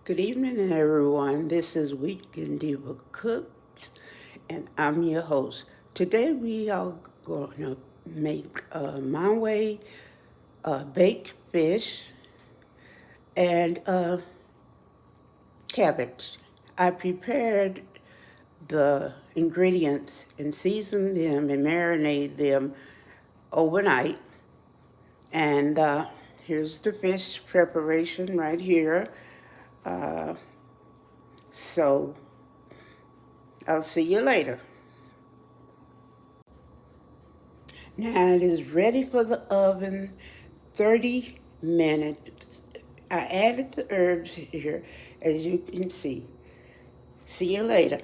Good evening, everyone. This is Weekend Diva Cooks, and I'm your host. Today we are going to make my way baked fish and cabbage. I prepared the ingredients and seasoned them and marinated them overnight. And here's the fish preparation right here. Uh, so I'll see you later. Now it is ready for the oven, 30 minutes. I added the herbs here, as you can see. See you later.